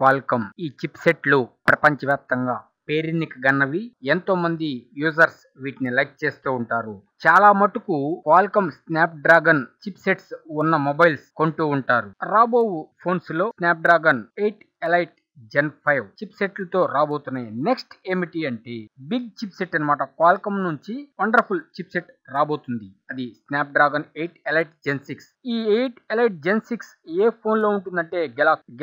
Qualcomm ఈ chip సెట్లు ప్రపంచవ్యాప్తంగా పేరెన్నికగన్నవి. ఎంతో మంది యూజర్స్ వీటిని లైక్ చేస్తూ ఉంటారు. చాలా మటుకు క్వాల్కమ్ స్నాప్డ్రాగన్ చిప్ సెట్స్ ఉన్న మొబైల్స్ కొంటూ ఉంటారు. రాబో ఫోన్స్ లో స్నాప్డ్రాగన్ 8 ఎలైట్ జెన్ 5 చిప్ సెట్లతో రాబోతున్నాయి. నెక్స్ట్ ఏమిటి అంటే బిగ్ చిప్ సెట్ అన్నమాట. క్వాల్కమ్ నుంచి వండర్ఫుల్ చిప్ సెట్ రాబోతుంది. అది స్నాప్డ్రాగన్ 8 ఎలైట్ జెన్ 6. ఈ 8 ఎలైట్ జెన్ 6 ఏ ఫోన్ లో ఉంటుందంటే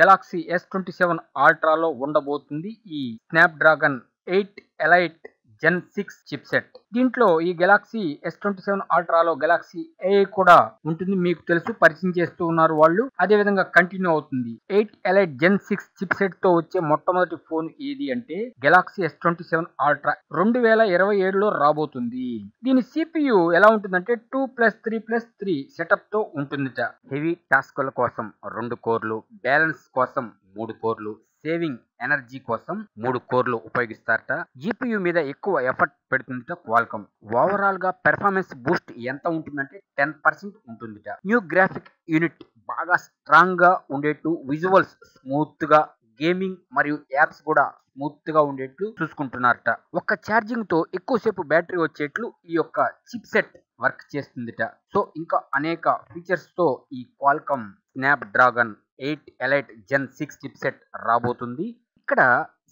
గెలాక్సీ S27 అల్ట్రాలో ఉండబోతుంది ఈ స్నాప్డ్రాగన్ 8 ఎలైట్ జెన్ 6 చిప్ సెట్. దీంట్లో ఈ గెలాక్సీ S27 అల్ట్రాలో గెలాక్సీ AI కూడా ఉంటుంది. మీకు తెలుసు, పరిచయం చేస్తూ ఉన్నారు వాళ్ళు. అదే విధంగా కంటిన్యూ అవుతుంది. 8 ఎలైట్ జెన్ 6 చిప్ సెట్ తో వచ్చే మొట్టమొదటి ఫోన్ ఏది అంటే గెలాక్సీ S27 అల్ట్రా 2027లో రాబోతుంది. దీని CPU ఎలా ఉంటుందంటే 2+3+3 సెటప్ తో ఉంటుందిట. హెవీ టాస్క్ల కోసం 2 కోర్లు, బ్యాలెన్స్ కోసం 3 కోర్లు, సేవింగ్ ఎనర్జీ కోసం 3 కోర్లు ఉపయోగిస్తారట. GPU మీద ఎక్కువ ఎఫర్ట్ పెడుతుందిట క్వాల్కమ్. ఓవరాల్ గా పెర్ఫార్మెన్స్ బూస్ట్ ఎంత ఉంటుందంటే 10% ఉంటుందిట. న్యూ గ్రాఫిక్ యూనిట్ బాగా స్ట్రాంగ్ గా ఉండేట్టు, విజువల్స్ స్మూత్ గా, గేమింగ్ మరియు యాప్స్ కూడా స్మూత్ గా ఉండేట్లు చూసుకుంటున్నారట. ఒక్క ఛార్జింగ్ తో ఎక్కువసేపు బ్యాటరీ వచ్చేట్లు ఈ యొక్క చిప్ సెట్ వర్క్ చేస్తుందిట. సో ఇంకా అనేక ఫీచర్స్ తో ఈ క్వాల్కమ్ స్నాప్డ్రాగన్ 8 ఎలైట్ జెన్ 6 చిప్ సెట్ రాబోతుంది. ఇక్కడ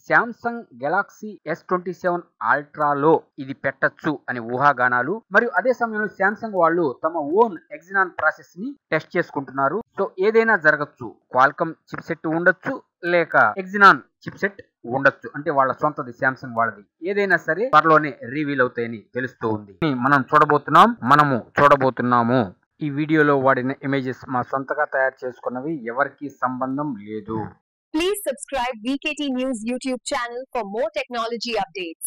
శాంసంగ్ గెలాక్సీ S27 అల్ట్రాలో ఇది పెట్టచ్చు అని ఊహాగానాలు. మరియు అదే సమయంలో శాంసంగ్ వాళ్ళు తమ ఓన్ ఎగ్జినాన్ ప్రాసెస్ ని టెస్ట్ చేసుకుంటున్నారు. సో ఏదైనా జరగచ్చు. క్వాల్కమ్ చిప్ సెట్ ఉండొచ్చు, లేక ఎగ్జినాన్ చిప్ సెట్ ఉండొచ్చు. అంటే వాళ్ళ సొంతది, శాంసంగ్ వాళ్ళది. ఏదైనా సరే త్వరలోనే రివీల్ అవుతాయని తెలుస్తూ ఉంది. మనము చూడబోతున్నాము. ఈ వీడియోలో వాడిన ఇమేజెస్ మా సొంతగా తయారు చేసుకున్నవి, ఎవరికి సంబంధం లేదు. Please subscribe VKT News YouTube channel for more technology updates.